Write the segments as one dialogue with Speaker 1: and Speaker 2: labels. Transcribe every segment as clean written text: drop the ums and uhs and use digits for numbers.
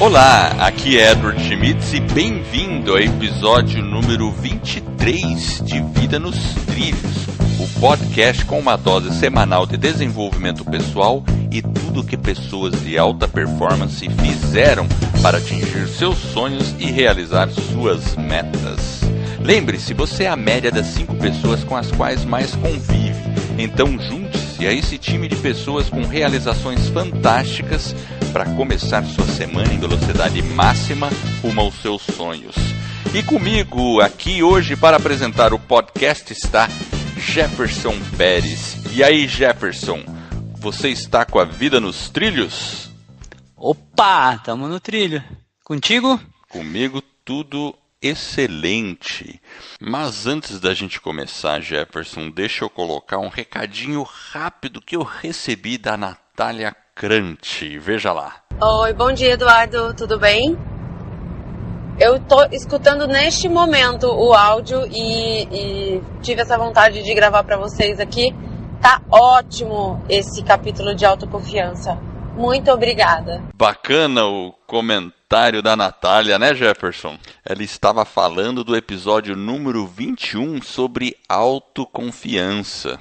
Speaker 1: Olá, aqui é Edward Schmitz e bem-vindo ao episódio número 23 de Vida nos Trilhos, o podcast com uma dose semanal de desenvolvimento pessoal e tudo o que pessoas de alta performance fizeram para atingir seus sonhos e realizar suas metas. Lembre-se, você é a média das 5 pessoas com as quais mais convive, então junte-se a esse time de pessoas com realizações fantásticas para começar sua semana em velocidade máxima rumo aos seus sonhos. E comigo aqui hoje para apresentar o podcast está Jefferson Pérez. E aí, Jefferson, você está com a vida nos trilhos?
Speaker 2: Opa, estamos no trilho. Contigo?
Speaker 1: Comigo tudo excelente. Mas antes da gente começar, Jefferson, deixa eu colocar um recadinho rápido que eu recebi da Natália Crante. Veja lá.
Speaker 3: Oi, bom dia, Eduardo, tudo bem? Eu tô escutando neste momento o áudio e tive essa vontade de gravar para vocês aqui. Tá ótimo esse capítulo de autoconfiança. Muito obrigada.
Speaker 1: Bacana o comentário da Natália, né, Jefferson? Ela estava falando do episódio número 21 sobre autoconfiança.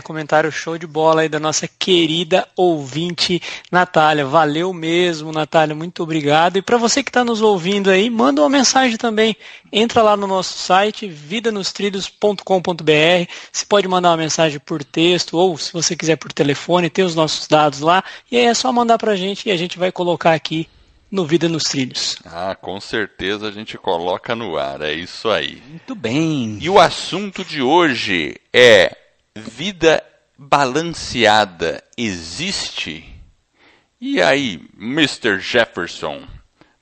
Speaker 2: Comentário show de bola aí da nossa querida ouvinte Natália. Valeu mesmo, Natália, muito obrigado. E para você que está nos ouvindo aí, manda uma mensagem também. Entra lá no nosso site, vidanostrilhos.com.br. Você pode mandar uma mensagem por texto ou, se você quiser, por telefone, tem os nossos dados lá. E aí é só mandar para a gente e a gente vai colocar aqui no Vida nos Trilhos.
Speaker 1: Ah, com certeza a gente coloca no ar, é isso aí.
Speaker 2: Muito bem.
Speaker 1: E o assunto de hoje é: vida balanceada existe? E aí, Mr. Jefferson,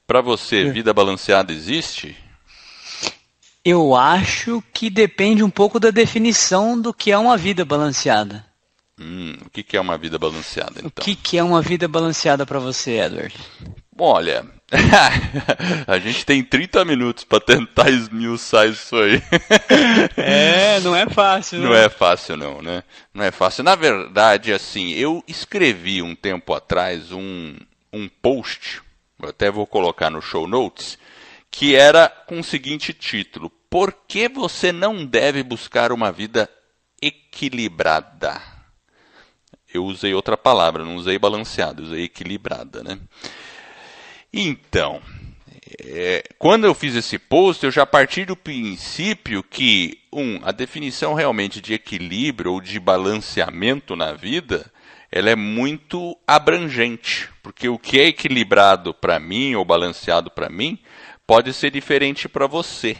Speaker 1: para você, vida balanceada existe?
Speaker 2: Eu acho que depende um pouco da definição do que é uma vida balanceada.
Speaker 1: O que é uma vida balanceada, então?
Speaker 2: O que é uma vida balanceada para você, Edward?
Speaker 1: Olha, a gente tem 30 minutos para tentar esmiuçar isso aí.
Speaker 2: Não é fácil, né?
Speaker 1: Não é fácil não, né? Não é fácil. Na verdade, assim, eu escrevi um tempo atrás um post, eu até vou colocar no show notes, que era com o seguinte título: Por que você não deve buscar uma vida equilibrada? Eu usei outra palavra, não usei balanceada, usei equilibrada, né? Então, quando eu fiz esse post, eu já parti do princípio que, a definição realmente de equilíbrio ou de balanceamento na vida, ela é muito abrangente, porque o que é equilibrado para mim ou balanceado para mim pode ser diferente para você.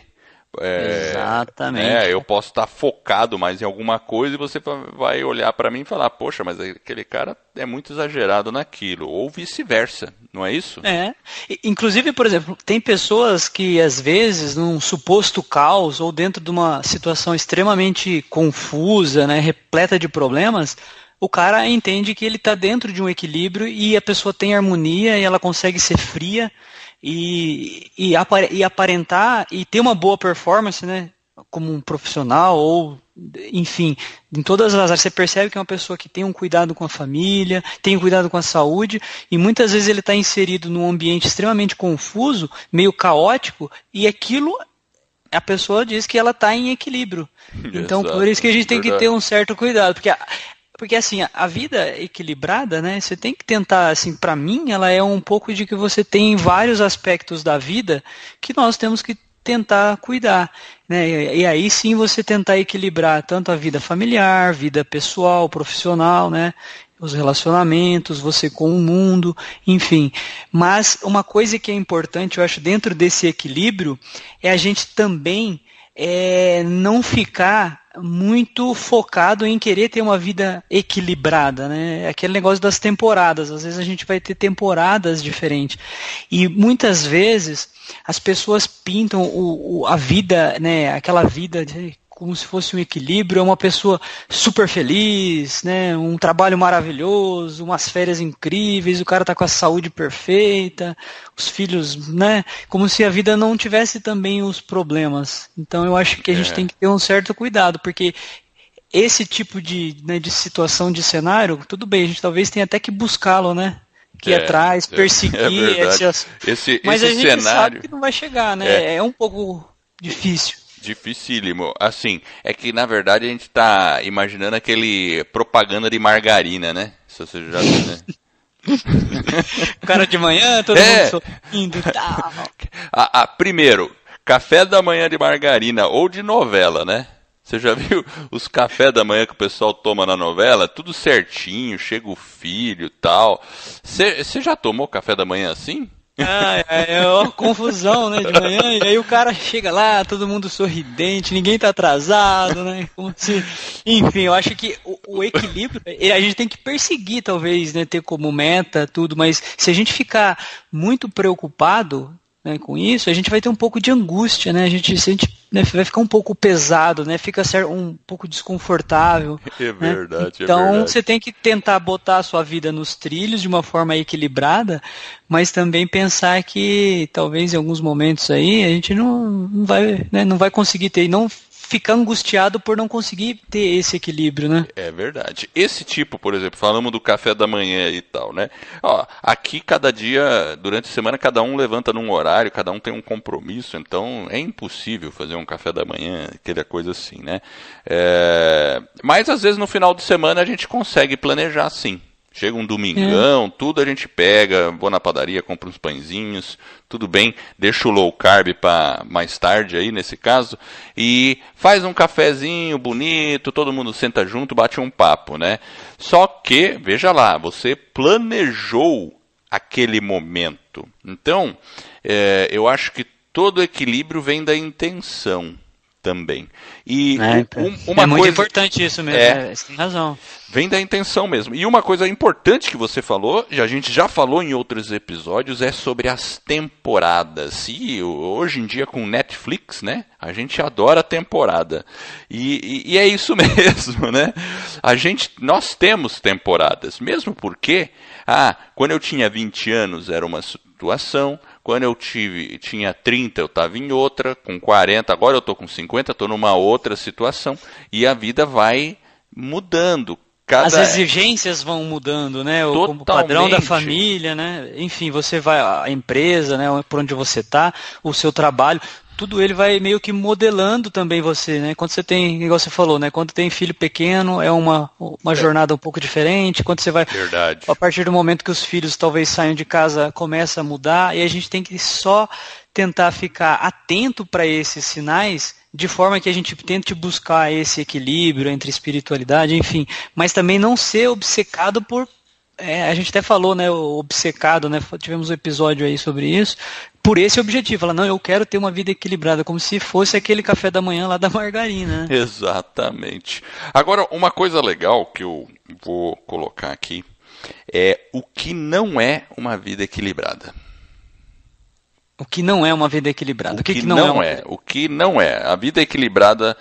Speaker 2: Exatamente.
Speaker 1: Eu posso estar focado mais em alguma coisa e você vai olhar para mim e falar: poxa, mas aquele cara é muito exagerado naquilo, ou vice-versa, não é isso?
Speaker 2: Inclusive, por exemplo, tem pessoas que às vezes num suposto caos ou dentro de uma situação extremamente confusa, né, repleta de problemas, o cara entende que ele está dentro de um equilíbrio e a pessoa tem harmonia e ela consegue ser fria e aparentar e ter uma boa performance, né, como um profissional ou, enfim, em todas as áreas. Você percebe que é uma pessoa que tem um cuidado com a família, tem um cuidado com a saúde, e muitas vezes ele está inserido num ambiente extremamente confuso, meio caótico, e aquilo, a pessoa diz que ela está em equilíbrio. Então,
Speaker 1: Exato,
Speaker 2: por isso que a gente tem
Speaker 1: verdade.
Speaker 2: que ter um certo cuidado, porque assim, a vida equilibrada, né, você tem que tentar, assim, para mim, ela é um pouco de que você tem vários aspectos da vida que nós temos que tentar cuidar, né, e aí sim você tentar equilibrar tanto a vida familiar, vida pessoal, profissional, né, os relacionamentos, você com o mundo, enfim. Mas uma coisa que é importante, eu acho, dentro desse equilíbrio, é a gente também não ficar muito focado em querer ter uma vida equilibrada, né? Aquele negócio das temporadas. Às vezes a gente vai ter temporadas diferentes. E muitas vezes as pessoas pintam a vida, né? Aquela vida como se fosse um equilíbrio, é uma pessoa super feliz, né? Um trabalho maravilhoso, umas férias incríveis, o cara está com a saúde perfeita, os filhos, né? Como se a vida não tivesse também os problemas. Então eu acho que a gente tem que ter um certo cuidado, porque esse tipo de situação, de cenário, tudo bem, a gente talvez tenha até que buscá-lo, né? ir atrás, perseguir. Mas a gente
Speaker 1: cenário
Speaker 2: sabe que não vai chegar, né? É um pouco difícil.
Speaker 1: Dificílimo. Assim, é que na verdade a gente tá imaginando aquele propaganda de margarina, né? Se você já viu, né?
Speaker 2: O cara de manhã, todo mundo sorrindo e tal.
Speaker 1: Primeiro, café da manhã de margarina ou de novela, né? Você já viu os cafés da manhã que o pessoal toma na novela? Tudo certinho, chega o filho e tal. Você já tomou café da manhã assim?
Speaker 2: É uma confusão, né, de manhã, e aí o cara chega lá, todo mundo sorridente, ninguém tá atrasado, né, como se... Enfim, eu acho que o equilíbrio, a gente tem que perseguir, talvez, né, ter como meta tudo, mas se a gente ficar muito preocupado, né, com isso, a gente vai ter um pouco de angústia, né, a gente né, vai ficar um pouco pesado, né, fica um pouco desconfortável.
Speaker 1: É verdade, né?
Speaker 2: Então você tem que tentar botar a sua vida nos trilhos de uma forma equilibrada, mas também pensar que talvez em alguns momentos aí a gente não vai conseguir ter, e não ficar angustiado por não conseguir ter esse equilíbrio, né?
Speaker 1: É verdade. Esse tipo, por exemplo, falamos do café da manhã e tal, né? Ó, aqui cada dia, durante a semana, cada um levanta num horário, cada um tem um compromisso, então é impossível fazer um café da manhã, aquela coisa assim, né? Mas às vezes no final de semana a gente consegue planejar sim. Chega um domingão, tudo a gente pega, vou na padaria, compro uns pãezinhos, tudo bem, deixa o low carb para mais tarde aí, nesse caso, e faz um cafezinho bonito, todo mundo senta junto, bate um papo, né? Só que, veja lá, você planejou aquele momento. Então, eu acho que todo equilíbrio vem da intenção também. E
Speaker 2: uma muito coisa importante isso mesmo, você tem razão.
Speaker 1: Vem da intenção mesmo. E uma coisa importante que você falou, e a gente já falou em outros episódios, é sobre as temporadas. E hoje em dia com Netflix, né, a gente adora a temporada. E é isso mesmo, né? Nós temos temporadas, mesmo porque, quando eu tinha 20 anos era uma situação, quando eu tinha 30 eu estava em outra, com 40, agora eu estou com 50, estou numa outra situação, e a vida vai mudando.
Speaker 2: As exigências vão mudando, né? O padrão da família, né? Enfim, você vai, a empresa, né? Por onde você está, o seu trabalho, tudo ele vai meio que modelando também você, né? Quando você tem, igual você falou, né? Quando tem filho pequeno, é uma jornada um pouco diferente. Quando você vai,
Speaker 1: verdade.
Speaker 2: A partir do momento que os filhos talvez saiam de casa, começa a mudar, e a gente tem que só tentar ficar atento para esses sinais, de forma que a gente tente buscar esse equilíbrio entre espiritualidade, enfim, mas também não ser obcecado por, a gente até falou, né, obcecado, né, tivemos um episódio aí sobre isso, por esse objetivo, falar, não, eu quero ter uma vida equilibrada, como se fosse aquele café da manhã lá da margarina. Né?
Speaker 1: Exatamente. Agora, uma coisa legal que eu vou colocar aqui é o que não é uma vida equilibrada.
Speaker 2: O que não é uma vida equilibrada?
Speaker 1: O que não é. A vida equilibrada,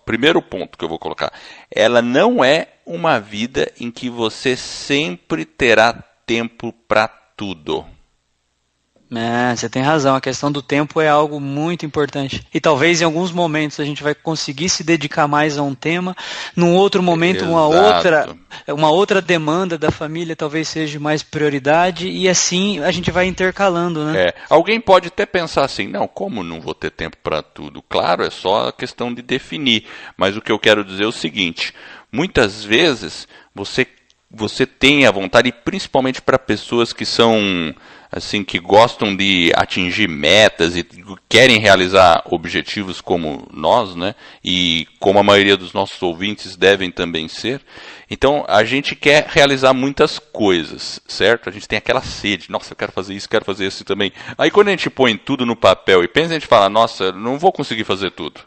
Speaker 1: primeiro ponto que eu vou colocar, ela não é uma vida em que você sempre terá tempo para tudo.
Speaker 2: Você tem razão, a questão do tempo é algo muito importante. E talvez em alguns momentos a gente vai conseguir se dedicar mais a um tema, num outro momento uma outra demanda da família talvez seja mais prioridade, e assim a gente vai intercalando, né?
Speaker 1: Alguém pode até pensar assim, não, como não vou ter tempo para tudo? Claro, é só a questão de definir, mas o que eu quero dizer é o seguinte, muitas vezes você tem a vontade, principalmente para pessoas que são assim, que gostam de atingir metas e querem realizar objetivos como nós, né? E como a maioria dos nossos ouvintes devem também ser. Então, a gente quer realizar muitas coisas, certo? A gente tem aquela sede, nossa, eu quero fazer isso também. Aí quando a gente põe tudo no papel e pensa, a gente fala, nossa, não vou conseguir fazer tudo.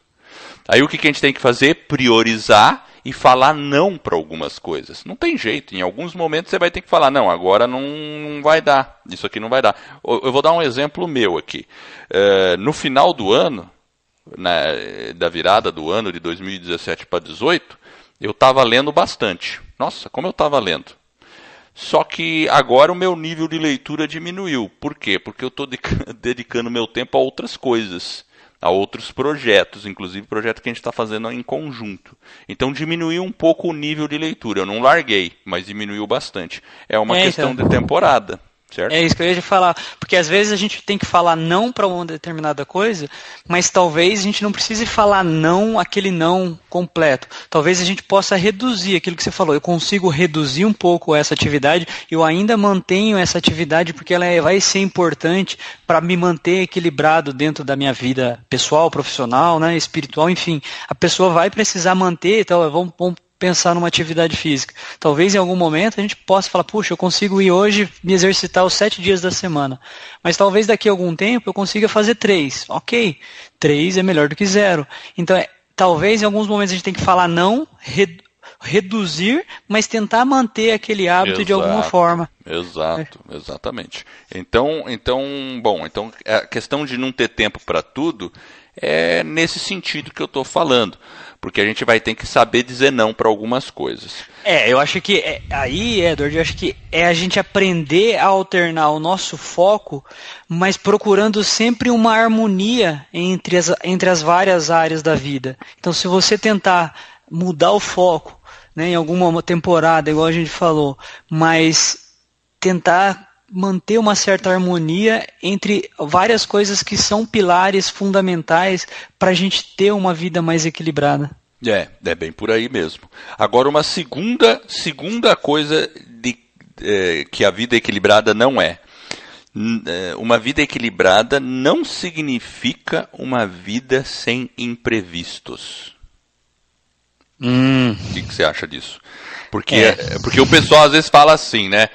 Speaker 1: Aí o que a gente tem que fazer? Priorizar e falar não para algumas coisas. Não tem jeito, em alguns momentos você vai ter que falar, não, agora não vai dar, isso aqui não vai dar. Eu vou dar um exemplo meu aqui. No final do ano, da virada do ano de 2017 para 2018, eu estava lendo bastante. Nossa, como eu estava lendo. Só que agora o meu nível de leitura diminuiu. Por quê? Porque eu estou dedicando meu tempo a outras coisas. a outros projetos, inclusive projeto que a gente está fazendo em conjunto. Então diminuiu um pouco o nível de leitura. Eu não larguei, mas diminuiu bastante. É uma questão de temporada. Certo?
Speaker 2: É isso que eu ia te falar, porque às vezes a gente tem que falar não para uma determinada coisa, mas talvez a gente não precise falar não, aquele não completo. Talvez a gente possa reduzir aquilo que você falou. Eu consigo reduzir um pouco essa atividade, eu ainda mantenho essa atividade porque ela vai ser importante para me manter equilibrado dentro da minha vida pessoal, profissional, né, espiritual, enfim. A pessoa vai precisar manter, então vamos pensar numa atividade física. Talvez em algum momento a gente possa falar, puxa, eu consigo ir hoje me exercitar os 7 dias da semana. Mas talvez daqui a algum tempo eu consiga fazer 3. Ok, 3 é melhor do que 0. Então, talvez em alguns momentos a gente tem que falar não, reduzir, mas tentar manter aquele hábito de alguma forma.
Speaker 1: Exatamente. Então, a questão de não ter tempo para tudo é nesse sentido que eu estou falando. Porque a gente vai ter que saber dizer não para algumas coisas.
Speaker 2: Eu acho que aí, Edward, eu acho que é a gente aprender a alternar o nosso foco, mas procurando sempre uma harmonia entre as várias áreas da vida. Então, se você tentar mudar o foco, né, em alguma temporada, igual a gente falou, mas tentar manter uma certa harmonia entre várias coisas que são pilares fundamentais para a gente ter uma vida mais equilibrada.
Speaker 1: É bem por aí mesmo. Agora, uma segunda coisa que a vida equilibrada não é. Uma vida equilibrada não significa uma vida sem imprevistos. O que você acha disso? Porque o pessoal às vezes fala assim, né?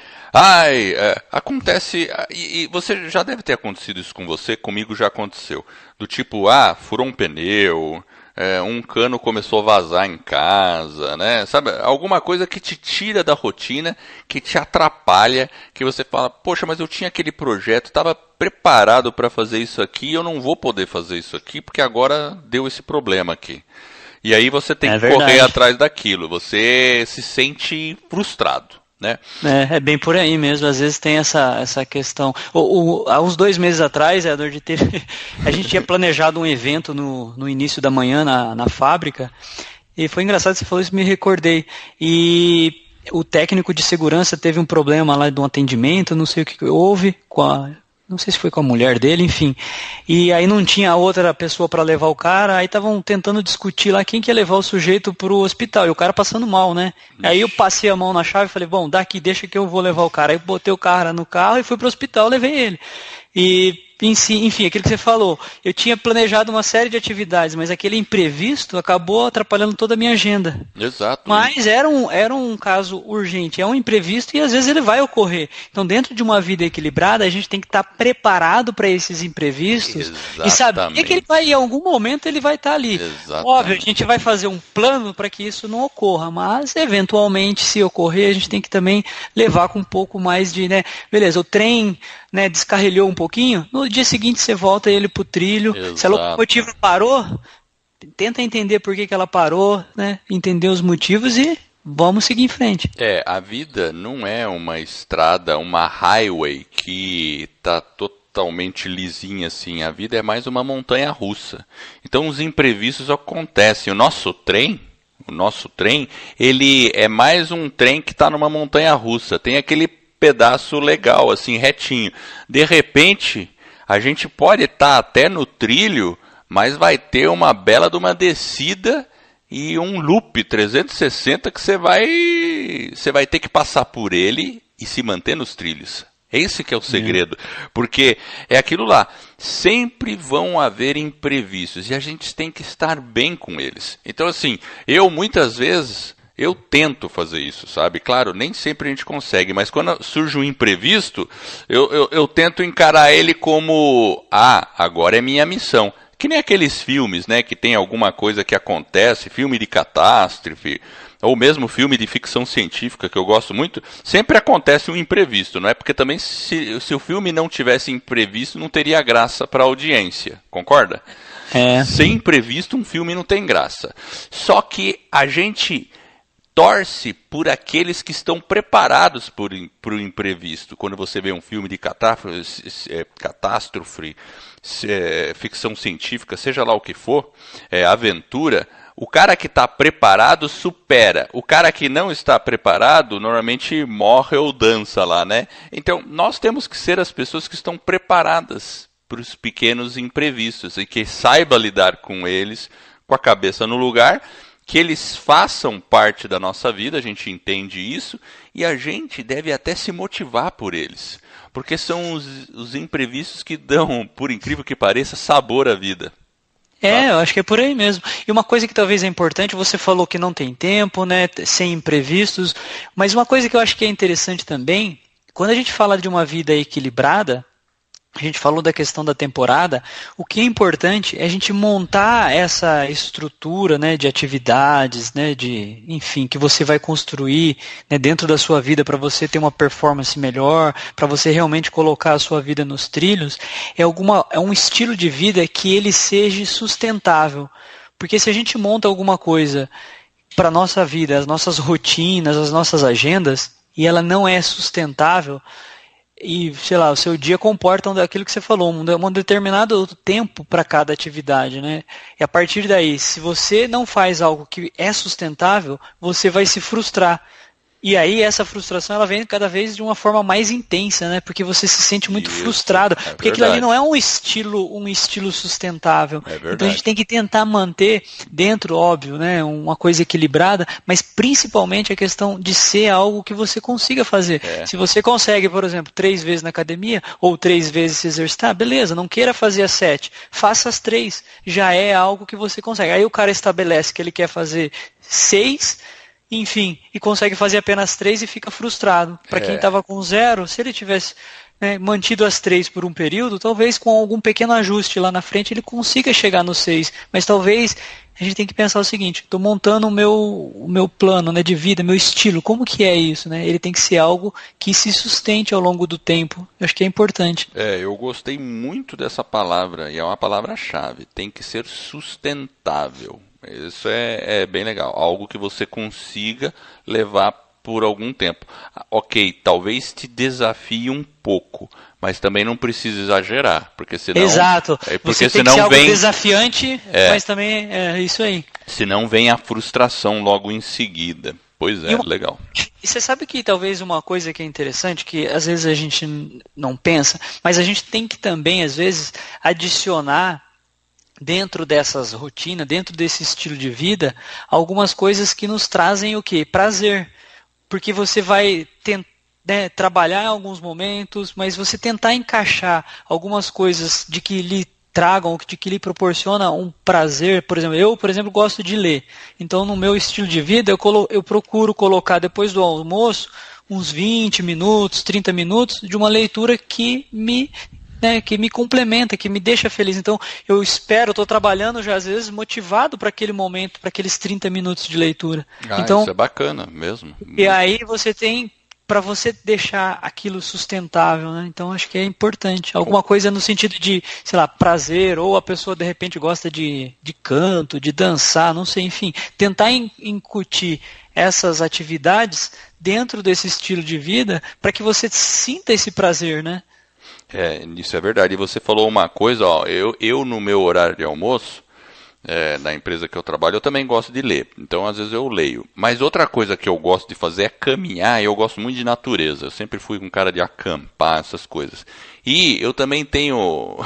Speaker 1: Acontece, e você já deve ter acontecido isso com você, comigo já aconteceu. Do tipo, furou um pneu, um cano começou a vazar em casa, né? Sabe, alguma coisa que te tira da rotina, que te atrapalha, que você fala, poxa, mas eu tinha aquele projeto, estava preparado para fazer isso aqui, e eu não vou poder fazer isso aqui, porque agora deu esse problema aqui. E aí você tem que correr atrás daquilo, você se sente frustrado. Né?
Speaker 2: É bem por aí mesmo, às vezes tem essa questão. Há uns 2 meses atrás, Edward, a gente tinha planejado um evento no início da manhã na fábrica, e foi engraçado, você falou isso, me recordei, e o técnico de segurança teve um problema lá de um atendimento, não sei o que houve, não sei se foi com a mulher dele, enfim. E aí não tinha outra pessoa para levar o cara, aí estavam tentando discutir lá quem que ia levar o sujeito pro hospital, e o cara passando mal, né? Aí eu passei a mão na chave e falei, bom, daqui, deixa que eu vou levar o cara. Aí eu botei o cara no carro e fui pro hospital, levei ele. E, enfim, aquilo que você falou, eu tinha planejado uma série de atividades, mas aquele imprevisto acabou atrapalhando toda a minha agenda.
Speaker 1: Exato.
Speaker 2: Mas era um caso urgente, é um imprevisto e às vezes ele vai ocorrer. Então, dentro de uma vida equilibrada, a gente tem que estar preparado para esses imprevistos. Exatamente. E saber que em algum momento ele vai estar ali.
Speaker 1: Exatamente.
Speaker 2: Óbvio, a gente vai fazer um plano para que isso não ocorra, mas eventualmente, se ocorrer, a gente tem que também levar com um pouco mais de, né, beleza, o trem, né, descarrilhou um pouquinho, no dia seguinte você volta ele pro trilho. Exato. Se a locomotiva parou, tenta entender por que ela parou, né, entender os motivos e vamos seguir em frente.
Speaker 1: A vida não é uma estrada, uma highway que está totalmente lisinha assim. A vida é mais uma montanha russa. Então os imprevistos acontecem. O nosso trem, ele é mais um trem que está numa montanha russa. Tem aquele pedaço legal, assim, retinho. De repente, a gente pode estar até no trilho, mas vai ter uma bela de uma descida e um loop 360 que você vai ter que passar por ele e se manter nos trilhos. Esse que é o segredo, porque é aquilo lá, sempre vão haver imprevistos e a gente tem que estar bem com eles. Então assim, muitas vezes eu tento fazer isso, sabe? Claro, nem sempre a gente consegue, mas quando surge um imprevisto, eu tento encarar ele como, agora é minha missão. Que nem aqueles filmes, né, que tem alguma coisa que acontece, filme de catástrofe, ou mesmo filme de ficção científica, que eu gosto muito, sempre acontece um imprevisto, não é? Porque também se o filme não tivesse imprevisto, não teria graça para a audiência, concorda? Sem imprevisto, um filme não tem graça. Só que a gente torce por aqueles que estão preparados para o imprevisto. Quando você vê um filme de catástrofe, ficção científica, seja lá o que for, aventura, o cara que está preparado supera. O cara que não está preparado normalmente morre ou dança lá, né? Então, nós temos que ser as pessoas que estão preparadas para os pequenos imprevistos e que saiba lidar com eles com a cabeça no lugar, que eles façam parte da nossa vida, a gente entende isso, e a gente deve até se motivar por eles. Porque são os imprevistos que dão, por incrível que pareça, sabor à vida.
Speaker 2: Eu acho que é por aí mesmo. E uma coisa que talvez é importante, você falou que não tem tempo, né, sem imprevistos, mas uma coisa que eu acho que é interessante também, quando a gente fala de uma vida equilibrada, a gente falou da questão da temporada, o que é importante é a gente montar essa estrutura, né, de atividades, né, enfim, que você vai construir, né, dentro da sua vida para você ter uma performance melhor, para você realmente colocar a sua vida nos trilhos, é um estilo de vida que ele seja sustentável. Porque se a gente monta alguma coisa para a nossa vida, as nossas rotinas, as nossas agendas, e ela não é sustentável, e, sei lá, o seu dia comporta aquilo que você falou, um determinado tempo para cada atividade, né? E a partir daí, se você não faz algo que é sustentável, você vai se frustrar. E aí essa frustração ela vem cada vez de uma forma mais intensa, né? Porque você se sente muito frustrado. Porque aquilo ali não é um estilo sustentável. Então a gente tem que tentar manter dentro, óbvio, né? Uma coisa equilibrada, mas principalmente a questão de ser algo que você consiga fazer. Se você consegue, por exemplo, 3 vezes na academia ou 3 vezes se exercitar, beleza, não queira fazer as 7, faça as 3. Já é algo que você consegue. Aí o cara estabelece que ele quer fazer 6, enfim, e consegue fazer apenas 3 e fica frustrado. Para quem estava com 0, se ele tivesse, né, mantido as 3 por um período, talvez com algum pequeno ajuste lá na frente ele consiga chegar no 6. Mas talvez a gente tem que pensar o seguinte, estou montando o meu plano, né, de vida, meu estilo, como que é isso? Né? Ele tem que ser algo que se sustente ao longo do tempo. Eu acho que é importante.
Speaker 1: Eu gostei muito dessa palavra, e é uma palavra-chave. Tem que ser sustentável. Isso é bem legal. Algo que você consiga levar por algum tempo. Ok, talvez te desafie um pouco, mas também não precisa exagerar, porque senão...
Speaker 2: Exato.
Speaker 1: Porque
Speaker 2: você tem
Speaker 1: senão
Speaker 2: que ser algo
Speaker 1: vem
Speaker 2: desafiante, mas também é isso aí.
Speaker 1: Senão vem a frustração logo em seguida. Pois é, legal.
Speaker 2: E você sabe que talvez uma coisa que é interessante, que às vezes a gente não pensa, mas a gente tem que também, às vezes, adicionar dentro dessas rotinas, dentro desse estilo de vida, algumas coisas que nos trazem o quê? Prazer. Porque você vai trabalhar em alguns momentos, mas você tentar encaixar algumas coisas de que lhe tragam, de que lhe proporcionam um prazer. Por exemplo, eu gosto de ler. Então, no meu estilo de vida, eu procuro colocar depois do almoço uns 20 minutos, 30 minutos de uma leitura que me complementa, que me deixa feliz. Então, eu estou trabalhando já às vezes motivado para aquele momento, para aqueles 30 minutos de leitura. Então,
Speaker 1: isso é bacana mesmo.
Speaker 2: E aí você tem, para você deixar aquilo sustentável, né? Então, acho que é importante. Alguma coisa no sentido de, sei lá, prazer, ou a pessoa de repente gosta de canto, de dançar, não sei, enfim. Tentar incutir essas atividades dentro desse estilo de vida para que você sinta esse prazer, né?
Speaker 1: Isso é verdade. E você falou uma coisa, eu no meu horário de almoço, na empresa que eu trabalho, eu também gosto de ler. Então, às vezes eu leio. Mas outra coisa que eu gosto de fazer é caminhar, e eu gosto muito de natureza. Eu sempre fui um cara de acampar, essas coisas. E eu também tenho,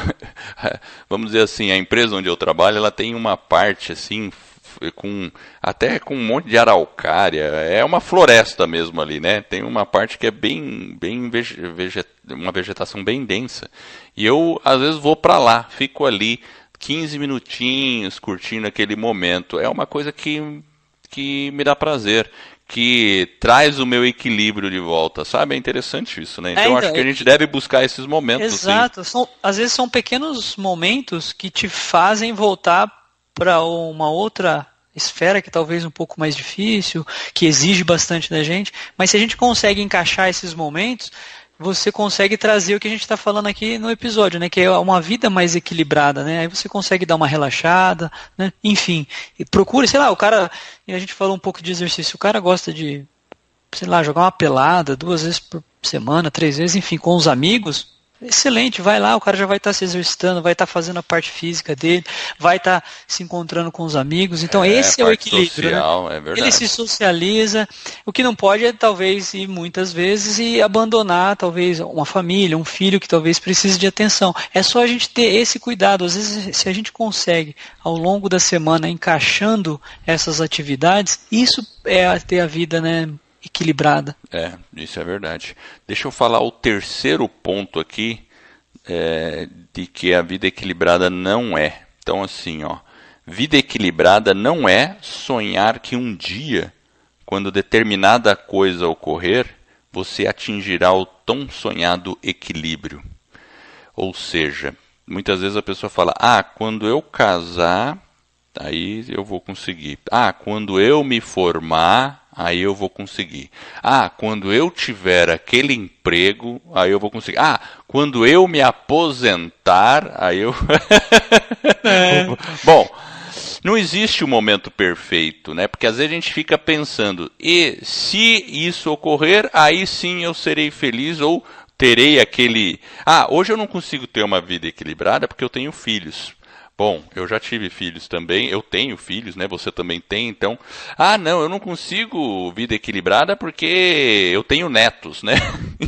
Speaker 1: vamos dizer assim, a empresa onde eu trabalho, ela tem uma parte assim, até com um monte de araucária, é uma floresta mesmo ali, né? Tem uma parte que é uma vegetação bem densa. E eu, às vezes, vou para lá, fico ali 15 minutinhos curtindo aquele momento. É uma coisa que me dá prazer, que traz o meu equilíbrio de volta, sabe? É interessante isso, né? Então, acho que a gente deve buscar esses momentos.
Speaker 2: Exato. Às vezes são pequenos momentos que te fazem voltar para uma outra esfera que talvez um pouco mais difícil, que exige bastante da gente, mas se a gente consegue encaixar esses momentos, você consegue trazer o que a gente está falando aqui no episódio, né? Que é uma vida mais equilibrada, né? Aí você consegue dar uma relaxada, né? Enfim, procure, sei lá, o cara, a gente falou um pouco de exercício, o cara gosta de, sei lá, jogar uma pelada 2 vezes por semana, 3 vezes, enfim, com os amigos. Excelente, vai lá, o cara já vai estar se exercitando, vai estar fazendo a parte física dele, vai estar se encontrando com os amigos. Então esse é o equilíbrio,
Speaker 1: social,
Speaker 2: né?
Speaker 1: É verdade.
Speaker 2: Ele se socializa. O que não pode é talvez ir muitas vezes e abandonar talvez uma família, um filho que talvez precise de atenção. É só a gente ter esse cuidado. Às vezes, se a gente consegue ao longo da semana encaixando essas atividades, isso é ter a vida, né, equilibrada.
Speaker 1: Isso é verdade. Deixa eu falar o terceiro ponto aqui, de que a vida equilibrada não é. Então, assim, vida equilibrada não é sonhar que um dia, quando determinada coisa ocorrer, você atingirá o tão sonhado equilíbrio. Ou seja, muitas vezes a pessoa fala, quando eu casar, aí eu vou conseguir. Quando eu me formar, aí eu vou conseguir. Quando eu tiver aquele emprego, aí eu vou conseguir. Quando eu me aposentar, aí eu... Bom, não existe o momento perfeito, né? Porque às vezes a gente fica pensando, e se isso ocorrer, aí sim eu serei feliz ou terei aquele... hoje eu não consigo ter uma vida equilibrada porque eu tenho filhos. Bom, eu já tive filhos também, eu tenho filhos, né? Você também tem, então... não, eu não consigo vida equilibrada porque eu tenho netos, né?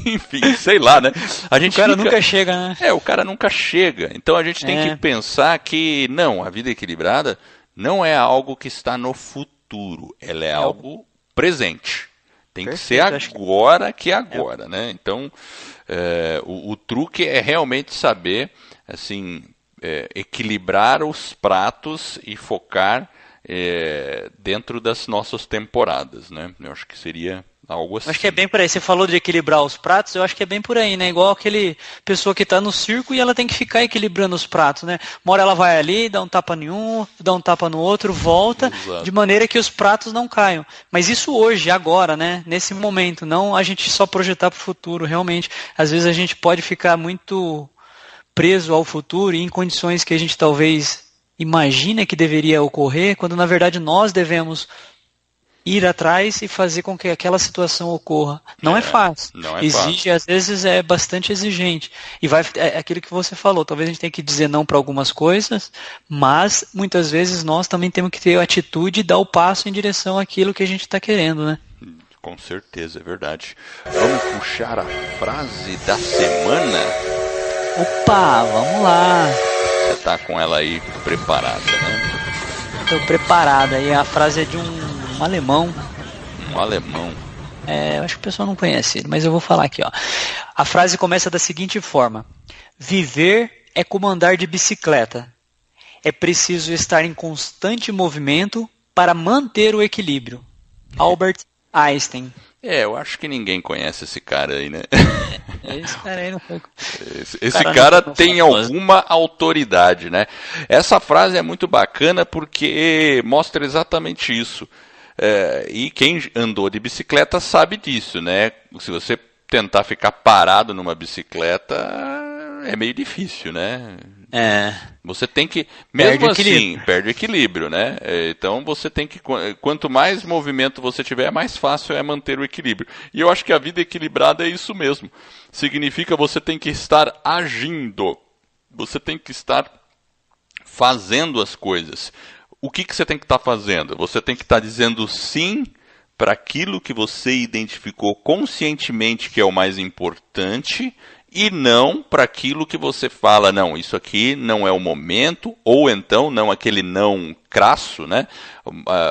Speaker 1: Enfim, sei lá, né?
Speaker 2: O cara nunca chega, né?
Speaker 1: O cara nunca chega. Então a gente tem que pensar que, não, a vida equilibrada não é algo que está no futuro, ela é algo presente. Tem que ser agora que é agora, né? Então, o truque é realmente saber, assim... equilibrar os pratos e focar dentro das nossas temporadas, né? Eu acho que seria algo assim.
Speaker 2: Acho que é bem por aí. Você falou de equilibrar os pratos, eu acho que é bem por aí, né? Igual aquele pessoa que está no circo e ela tem que ficar equilibrando os pratos, né? Uma hora ela vai ali, dá um tapa em um, dá um tapa no outro, volta,
Speaker 1: Exato.
Speaker 2: De maneira que os pratos não caiam. Mas isso hoje, agora, né? Nesse momento, não a gente só projetar para o futuro, realmente. Às vezes a gente pode ficar muito preso ao futuro e em condições que a gente talvez imagina que deveria ocorrer, quando na verdade nós devemos ir atrás e fazer com que aquela situação ocorra. Não é fácil.
Speaker 1: Não é
Speaker 2: Exige,
Speaker 1: fácil.
Speaker 2: Às vezes é bastante exigente. E é aquilo que você falou, talvez a gente tenha que dizer não para algumas coisas, mas muitas vezes nós também temos que ter a atitude e dar o passo em direção àquilo que a gente está querendo, né?
Speaker 1: Com certeza, é verdade. Vamos puxar a frase da semana?
Speaker 2: Opa, vamos lá.
Speaker 1: Você está com ela aí preparada, né?
Speaker 2: Estou preparada. E a frase é de um alemão.
Speaker 1: Um alemão.
Speaker 2: Eu acho que o pessoal não conhece ele, mas eu vou falar aqui, ó. A frase começa da seguinte forma: viver é como andar de bicicleta. É preciso estar em constante movimento para manter o equilíbrio. Albert Einstein.
Speaker 1: Eu acho que ninguém conhece esse cara aí, né?
Speaker 2: Esse cara aí não foi.
Speaker 1: Esse cara tem alguma autoridade, né? Essa frase é muito bacana porque mostra exatamente isso. E quem andou de bicicleta sabe disso, né? Se você tentar ficar parado numa bicicleta, é meio difícil, né? Você tem que, mesmo assim, perde o equilíbrio, né? Então você tem que, quanto mais movimento você tiver, mais fácil é manter o equilíbrio. E eu acho que a vida equilibrada é isso mesmo. Significa você tem que estar agindo. Você tem que estar fazendo as coisas. O que você tem que estar fazendo? Você tem que estar dizendo sim para aquilo que você identificou conscientemente que é o mais importante e não para aquilo que você fala, não, isso aqui não é o momento, ou então não aquele não crasso, né?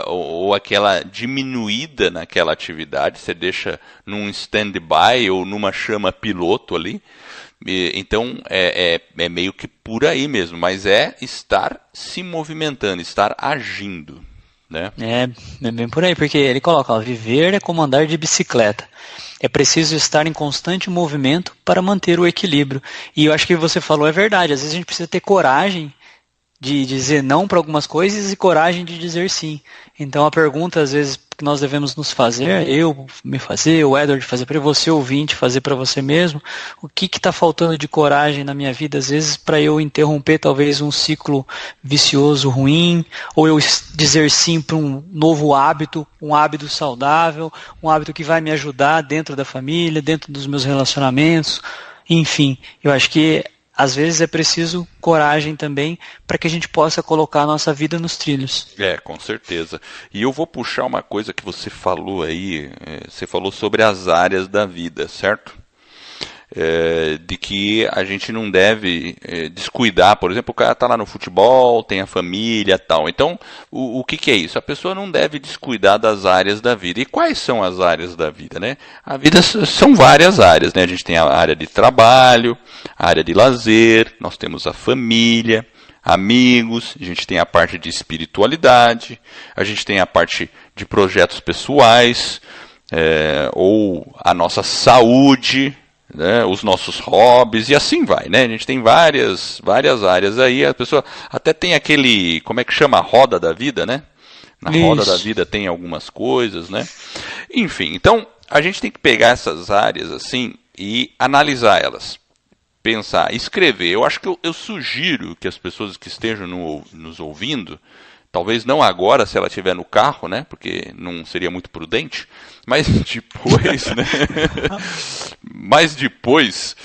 Speaker 1: Ou aquela diminuída naquela atividade, você deixa num stand-by ou numa chama piloto ali. Então é meio que por aí mesmo, mas é estar se movimentando, estar agindo, né?
Speaker 2: É bem por aí, porque ele coloca, ó, viver é como andar de bicicleta. É preciso estar em constante movimento para manter o equilíbrio. E eu acho que você falou é verdade. Às vezes a gente precisa ter coragem de dizer não para algumas coisas e coragem de dizer sim. Então a pergunta, às vezes, que nós devemos nos fazer, eu me fazer, o Edward fazer para você, ouvinte, fazer para você mesmo. O que está faltando de coragem na minha vida, às vezes, para eu interromper talvez um ciclo vicioso ruim, ou eu dizer sim para um novo hábito, um hábito saudável, um hábito que vai me ajudar dentro da família, dentro dos meus relacionamentos. Enfim, eu acho que às vezes é preciso coragem também para que a gente possa colocar a nossa vida nos trilhos.
Speaker 1: Com certeza. E eu vou puxar uma coisa que você falou aí, você falou sobre as áreas da vida, certo? De que a gente não deve descuidar, por exemplo, o cara está lá no futebol, tem a família e tal. Então, o que é isso? A pessoa não deve descuidar das áreas da vida. E quais são as áreas da vida, né? A vida são várias áreas, né? A gente tem a área de trabalho, a área de lazer, nós temos a família, amigos, a gente tem a parte de espiritualidade, a gente tem a parte de projetos pessoais, ou a nossa saúde, né, os nossos hobbies, e assim vai, né? A gente tem várias áreas aí. A pessoa até tem aquele, como é que chama? A roda da vida, né? Na roda da vida tem algumas coisas, né? Enfim, então a gente tem que pegar essas áreas assim e analisar elas. Pensar, escrever. Eu acho que eu sugiro que as pessoas que estejam nos ouvindo, talvez não agora, se ela estiver no carro, né? Porque não seria muito prudente. Mas depois, né? Mas depois,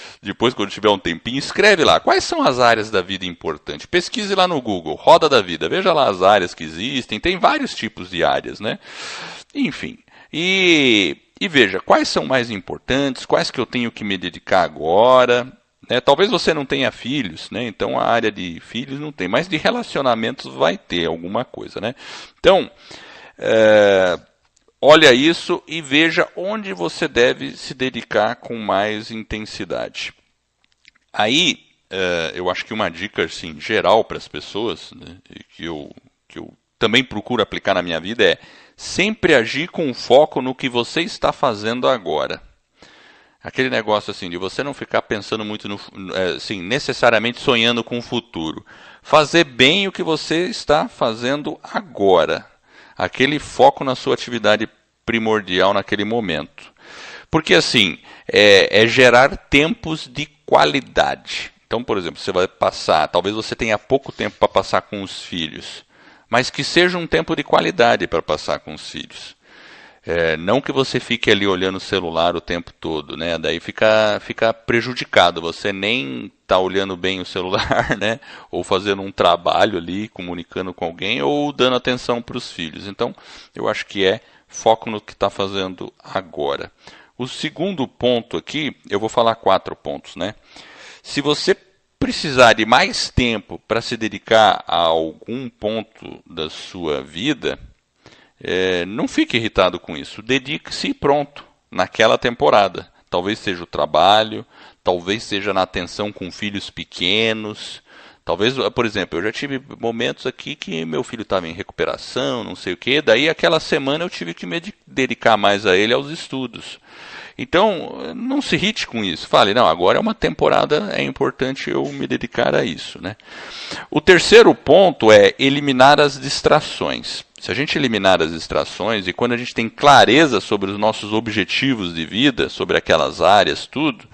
Speaker 1: quando tiver um tempinho, escreve lá. Quais são as áreas da vida importantes? Pesquise lá no Google, Roda da Vida. Veja lá as áreas que existem. Tem vários tipos de áreas, né? Enfim. E veja, quais são mais importantes? Quais que eu tenho que me dedicar agora? Talvez você não tenha filhos, né? Então a área de filhos não tem, mas de relacionamentos vai ter alguma coisa, né? Então, olha isso e veja onde você deve se dedicar com mais intensidade. Aí, eu acho que uma dica assim, geral para as pessoas, né, que eu também procuro aplicar na minha vida é sempre agir com foco no que você está fazendo agora. Aquele negócio assim de você não ficar pensando muito assim, necessariamente sonhando com o futuro. Fazer bem o que você está fazendo agora. Aquele foco na sua atividade primordial naquele momento. Porque assim, é gerar tempos de qualidade. Então, por exemplo, você vai passar, talvez você tenha pouco tempo para passar com os filhos, mas que seja um tempo de qualidade para passar com os filhos. Não que você fique ali olhando o celular o tempo todo, né? Daí fica prejudicado, você nem está olhando bem o celular, né? Ou fazendo um trabalho ali, comunicando com alguém, ou dando atenção para os filhos. Então, eu acho que foco no que está fazendo agora. O segundo ponto aqui, eu vou falar 4 pontos, né? Se você precisar de mais tempo para se dedicar a algum ponto da sua vida, não fique irritado com isso. Dedique-se e pronto, naquela temporada. Talvez seja o trabalho, talvez seja na atenção com filhos pequenos. Talvez, por exemplo, eu já tive momentos aqui que meu filho estava em recuperação, não sei o quê. Daí aquela semana eu tive que me dedicar mais a ele, aos estudos. Então, não se irrite com isso. Fale, não, agora é uma temporada, é importante eu me dedicar a isso, né? O terceiro ponto é eliminar as distrações. Se a gente eliminar as distrações e quando a gente tem clareza sobre os nossos objetivos de vida, sobre aquelas áreas, tudo,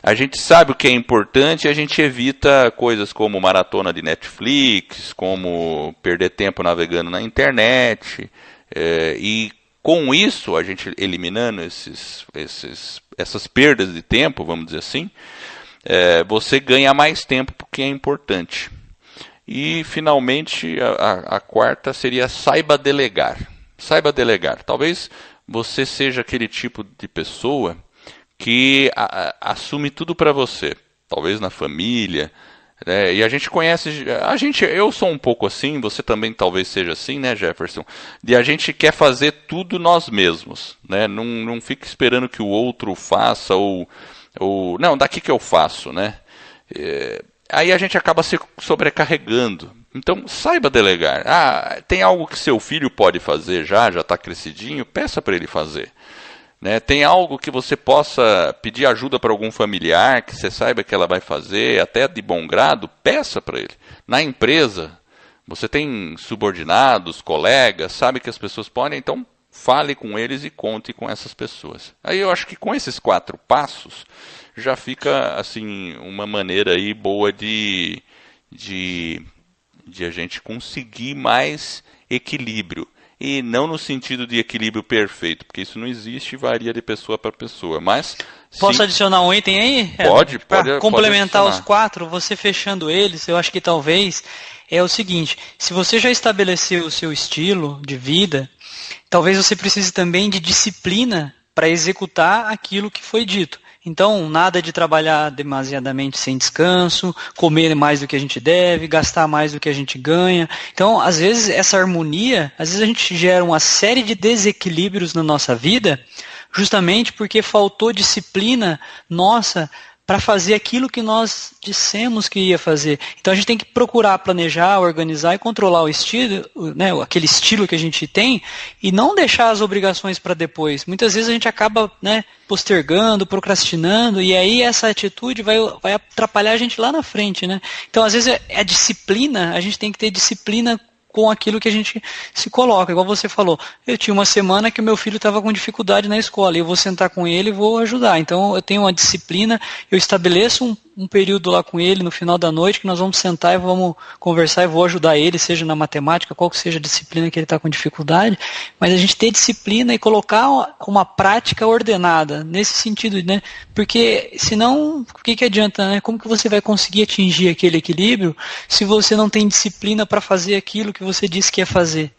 Speaker 1: a gente sabe o que é importante e a gente evita coisas como maratona de Netflix, como perder tempo navegando na internet. E com isso, a gente eliminando essas perdas de tempo, vamos dizer assim, você ganha mais tempo porque é importante. E, finalmente, a quarta seria saiba delegar. Saiba delegar. Talvez você seja aquele tipo de pessoa que assume tudo para você. Talvez na família. Né? E a gente conhece... eu sou um pouco assim, você também talvez seja assim, né, Jefferson? E a gente quer fazer tudo nós mesmos. Né? Não fica esperando que o outro faça ou não, daqui que eu faço, né? Aí a gente acaba se sobrecarregando. Então, saiba delegar. Tem algo que seu filho pode fazer já está crescidinho, peça para ele fazer. Né? Tem algo que você possa pedir ajuda para algum familiar, que você saiba que ela vai fazer, até de bom grado, peça para ele. Na empresa, você tem subordinados, colegas, sabe que as pessoas podem, então fale com eles e conte com essas pessoas. Aí eu acho que com esses 4 passos já fica assim uma maneira aí boa de a gente conseguir mais equilíbrio. E não no sentido de equilíbrio perfeito, porque isso não existe e varia de pessoa para pessoa. Mas
Speaker 2: posso adicionar um item aí?
Speaker 1: Pode
Speaker 2: complementar
Speaker 1: pode
Speaker 2: os 4, você fechando eles, eu acho que talvez é o seguinte: se você já estabeleceu o seu estilo de vida, talvez você precise também de disciplina para executar aquilo que foi dito. Então, nada de trabalhar demasiadamente sem descanso, comer mais do que a gente deve, gastar mais do que a gente ganha. Então, às vezes, essa harmonia, às vezes a gente gera uma série de desequilíbrios na nossa vida, justamente porque faltou disciplina nossa para fazer aquilo que nós dissemos que ia fazer. Então a gente tem que procurar planejar, organizar e controlar o estilo, né, aquele estilo que a gente tem, e não deixar as obrigações para depois. Muitas vezes a gente acaba, né, postergando, procrastinando, e aí essa atitude vai atrapalhar a gente lá na frente, né? Então às vezes a disciplina, a gente tem que ter disciplina com aquilo que a gente se coloca. Igual você falou, eu tinha uma semana que o meu filho estava com dificuldade na escola, e eu vou sentar com ele e vou ajudar. Então eu tenho uma disciplina, eu estabeleço um período lá com ele no final da noite, que nós vamos sentar e vamos conversar e vou ajudar ele, seja na matemática, qual que seja a disciplina que ele está com dificuldade, mas a gente ter disciplina e colocar uma prática ordenada, nesse sentido, né? Porque senão, o que adianta, né? Como que você vai conseguir atingir aquele equilíbrio se você não tem disciplina para fazer aquilo que você disse que ia fazer?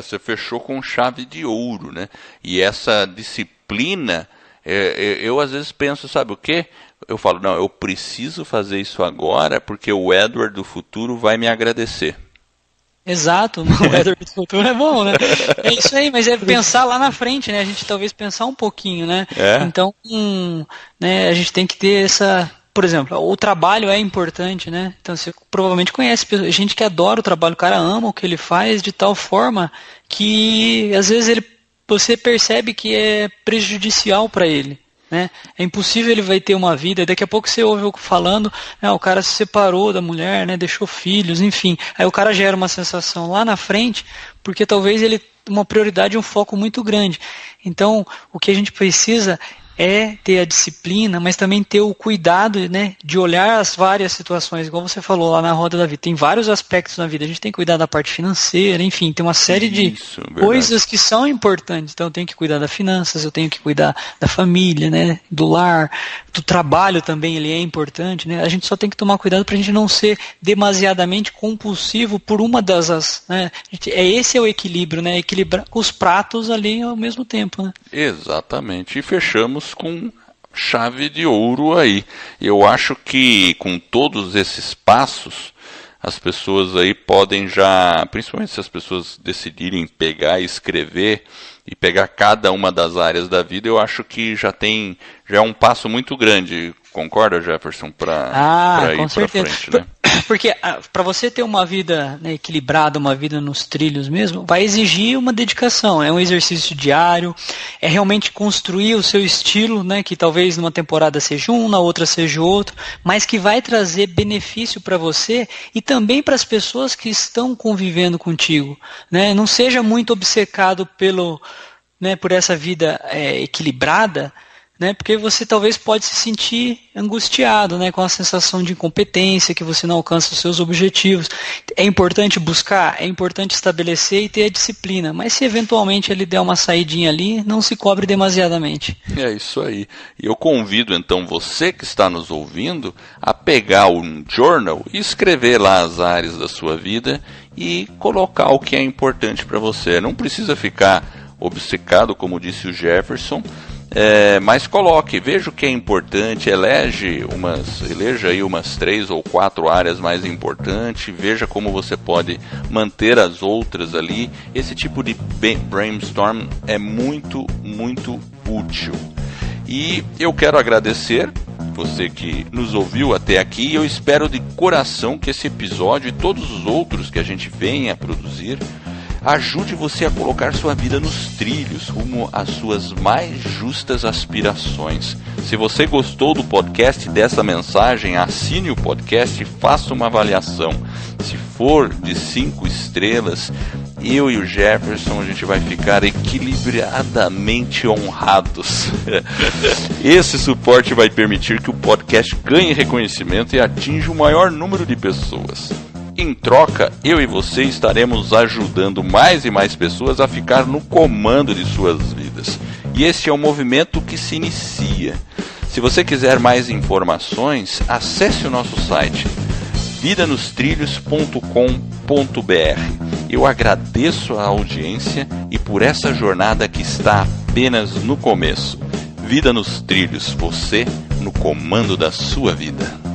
Speaker 1: Você fechou com chave de ouro, né? E essa disciplina, eu às vezes penso, sabe o quê? Eu falo, não, eu preciso fazer isso agora porque o Edward do futuro vai me agradecer.
Speaker 2: Exato, o Edward do futuro é bom, né? É isso aí, mas é pensar lá na frente, né? A gente talvez pensar um pouquinho, né? Então, né, a gente tem que ter essa... Por exemplo, o trabalho é importante, né? Então você provavelmente conhece gente que adora o trabalho, o cara ama o que ele faz de tal forma que às vezes você percebe que é prejudicial para ele. Né? É impossível ele vai ter uma vida, daqui a pouco você ouve falando, o cara se separou da mulher, né, deixou filhos, enfim, aí o cara gera uma sensação lá na frente, porque talvez ele uma prioridade, um foco muito grande. Então, o que a gente precisa é ter a disciplina, mas também ter o cuidado, né, de olhar as várias situações, igual você falou lá na roda da vida. Tem vários aspectos na vida, a gente tem que cuidar da parte financeira, enfim, tem uma série de coisas que são importantes. Então eu tenho que cuidar das finanças, eu tenho que cuidar da família, né, do lar, do trabalho também, ele é importante, né? A gente só tem que tomar cuidado para a gente não ser demasiadamente compulsivo por uma das... Né? Esse é o equilíbrio, né? Equilibrar os pratos ali ao mesmo tempo, né?
Speaker 1: Exatamente, e fechamos com chave de ouro aí. Eu acho que com todos esses passos, as pessoas aí podem já, principalmente se as pessoas decidirem pegar e escrever e pegar cada uma das áreas da vida, eu acho que já é um passo muito grande. Concorda, Jefferson, para ir para frente, né?
Speaker 2: Porque para você ter uma vida, né, equilibrada, uma vida nos trilhos mesmo, vai exigir uma dedicação, é um exercício diário, é realmente construir o seu estilo, né, que talvez numa temporada seja um, na outra seja outro, mas que vai trazer benefício para você e também para as pessoas que estão convivendo contigo. Né? Não seja muito obcecado por essa vida equilibrada, né, porque você talvez pode se sentir angustiado, né, com a sensação de incompetência, que você não alcança os seus objetivos. É importante buscar, é importante estabelecer e ter a disciplina, mas se eventualmente ele der uma saidinha ali, não se cobre demasiadamente.
Speaker 1: É isso aí. E eu convido então você que está nos ouvindo a pegar um journal e escrever lá as áreas da sua vida e colocar o que é importante para você. Não precisa ficar obcecado, como disse o Jefferson, mas coloque, veja o que é importante, eleja aí umas 3 ou 4 áreas mais importantes, veja como você pode manter as outras ali. Esse tipo de brainstorm é muito, muito útil. E eu quero agradecer você que nos ouviu até aqui, e eu espero de coração que esse episódio e todos os outros que a gente venha a produzir ajude você a colocar sua vida nos trilhos, rumo às suas mais justas aspirações. Se você gostou do podcast, dessa mensagem, assine o podcast e faça uma avaliação. Se for de 5 estrelas, eu e o Jefferson, a gente vai ficar equilibradamente honrados. Esse suporte vai permitir que o podcast ganhe reconhecimento e atinja o maior número de pessoas. Em troca, eu e você estaremos ajudando mais e mais pessoas a ficar no comando de suas vidas. E este é um movimento que se inicia. Se você quiser mais informações, acesse o nosso site vidanostrilhos.com.br. Eu agradeço a audiência e por essa jornada que está apenas no começo. Vida nos Trilhos, você no comando da sua vida.